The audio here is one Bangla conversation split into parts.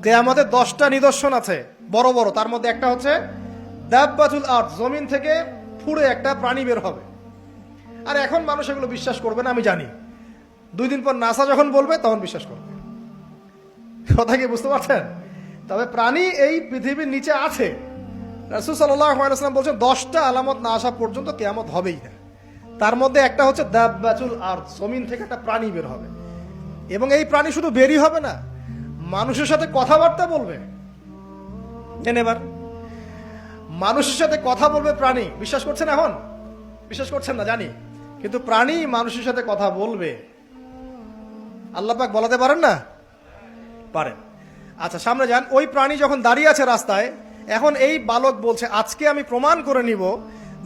কিয়ামতের 10টা নিদর্শন আছে বড় বড়, তার মধ্যে একটা হচ্ছে দাব্বাতুল আরদ, জমিন থেকে ফুঁড়ে একটা প্রাণী বের হবে। আর এখন মানুষ এগুলো বিশ্বাস করবে না, আমি জানি। 2 দিন পর নাসা যখন বলবে তখন বিশ্বাস করবে। কথা কি বুঝতে পারছেন? তবে প্রাণী এই পৃথিবীর নিচে আছে। রাসূল সাল্লাল্লাহু আলাইহি ওয়াসাল্লাম বলছেন 10টা আলামত না আসা পর্যন্ত কিয়ামত হবেই না। তার মধ্যে একটা হচ্ছে দাব্বাতুল আরদ, জমিন থেকে একটা প্রাণী বের হবে। এবং এই প্রাণী শুধু বেরই হবে না, মানুষের সাথে কথাবার্তা বলবে। এবার মানুষের সাথে কথা বলবে প্রাণী। বিশ্বাস করছেন? এখন বিশ্বাস করছেন না জানি, কিন্তু প্রাণী মানুষের সাথে কথা বলবে। আল্লাহ পাক বলাতে পারেন না? পারেন। আচ্ছা, সামনে যান। ওই প্রাণী যখন দাঁড়িয়ে আছে রাস্তায়, এখন এই বালক বলছে আজকে আমি প্রমাণ করে নিব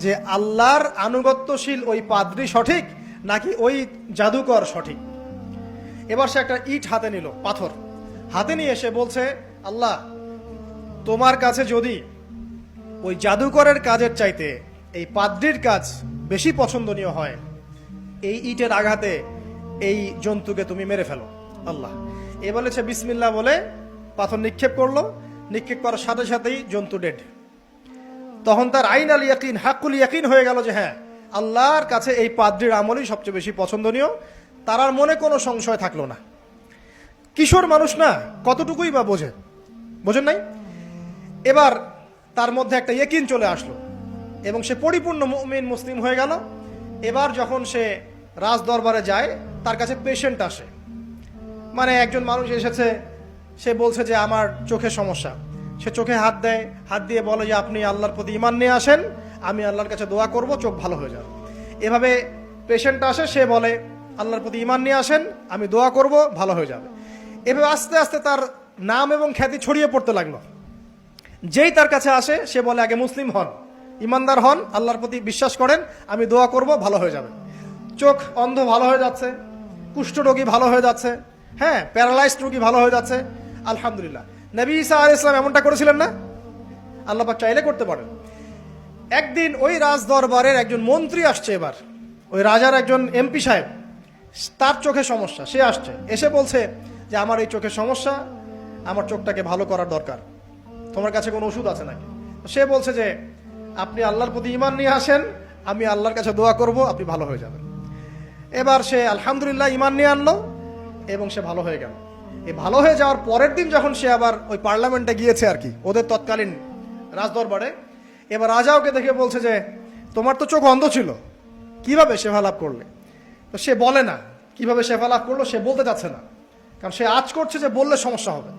যে আল্লাহর আনুগত্যশীল ওই পাদ্রী সঠিক নাকি ওই জাদুকর সঠিক। এবার সে একটা ইট হাতে নিল, পাথর হাতে নিয়ে এসে বলছে, আল্লাহ তোমার কাছে যদি ওই জাদুকরের কাজের চাইতে এই পাদ্রীর কাজ বেশি পছন্দনীয় হয়, এই ইটের আঘাতে এই জন্তুকে তুমি মেরে ফেলো আল্লাহ। এ বলেছে বিসমিল্লাহ বলে পাথর নিক্ষেপ করলো। নিক্ষেপ করার সাথে সাথেই জন্তু ডেড। তখন তার আইন আল ইয়াকিন, হাক্কুল ইয়াকিন হয়ে গেল যে হ্যাঁ, আল্লাহর কাছে এই পাদ্রীর আমলই সবচেয়ে বেশি পছন্দনীয়। তার আর মনে কোনো সংশয় থাকলো না। কিশোর মানুষ না, কতটুকুই বা বোঝেন নাই? এবার তার মধ্যে একটা ইয়াকিন চলে আসলো এবং সে পরিপূর্ণ মুমিন মুসলিম হয়ে গেল। এবার যখন সে রাজ দরবারে যায়, তার কাছে পেশেন্ট আসে। মানে একজন মানুষ এসেছে, সে বলছে যে আমার চোখে সমস্যা। সে চোখে হাত দেয়, হাত দিয়ে বলে যে আপনি আল্লাহর প্রতি ঈমান নিয়ে আসেন, আমি আল্লাহর কাছে দোয়া করব, চোখ ভালো হয়ে যাবে। এভাবে পেশেন্ট আসে, সে বলে আল্লাহর প্রতি ঈমান নিয়ে আসেন, আমি দোয়া করব, ভালো হয়ে যাবে। এভাবে আস্তে আস্তে তার নাম এবং খ্যাতি ছড়িয়ে পড়তে লাগলো। যেই তার কাছে আসে সে বলে আগে মুসলিম হন, ইমানদার হন, আল্লাহর প্রতি বিশ্বাস করেন, আমি দোয়া করব, ভালো হয়ে যাবে। চোখ অন্ধ ভালো হয়ে যাচ্ছে, কুষ্ঠরোগী ভালো হয়ে যাচ্ছে, হ্যাঁ, প্যারালাইজড রোগী ভালো হয়ে যাচ্ছে। আলহামদুলিল্লাহ। নবী ঈসা আলাইহিস সালাম এমনটা করেছিলেন না? আল্লাহ পাক চাইলে করতে পারেন। একদিন ওই রাজ দরবারের একজন মন্ত্রী আসছে। এবার ওই রাজার একজন এমপি সাহেব, তার চোখে সমস্যা, সে আসছে। এসে বলছে যে আমার এই চোখের সমস্যা, আমার চোখটাকে ভালো করার দরকার, তোমার কাছে কোনো ওষুধ আছে নাকি? সে বলছে যে আপনি আল্লাহর প্রতি ঈমান নিয়ে আসেন, আমি আল্লাহর কাছে দোয়া করব, আপনি ভালো হয়ে যাবেন। এবার সে আলহামদুলিল্লাহ ঈমান নিয়ে আনলো এবং সে ভালো হয়ে গেল। এই ভালো হয়ে যাওয়ার পরের দিন যখন সে আবার ওই পার্লামেন্টে গিয়েছে আর কি, ওদের তৎকালীন রাজদরবারে, এবার রাজা ওকে দেখে বলছে যে তোমার তো চোখ অন্ধ ছিল, কিভাবে শেফা লাভ করলে? তো সে বলে না কিভাবে শেফা লাভ করলো, সে বলতে চাচ্ছে না, কারণ সে আজ করছে যে বললে সমস্যা হবে।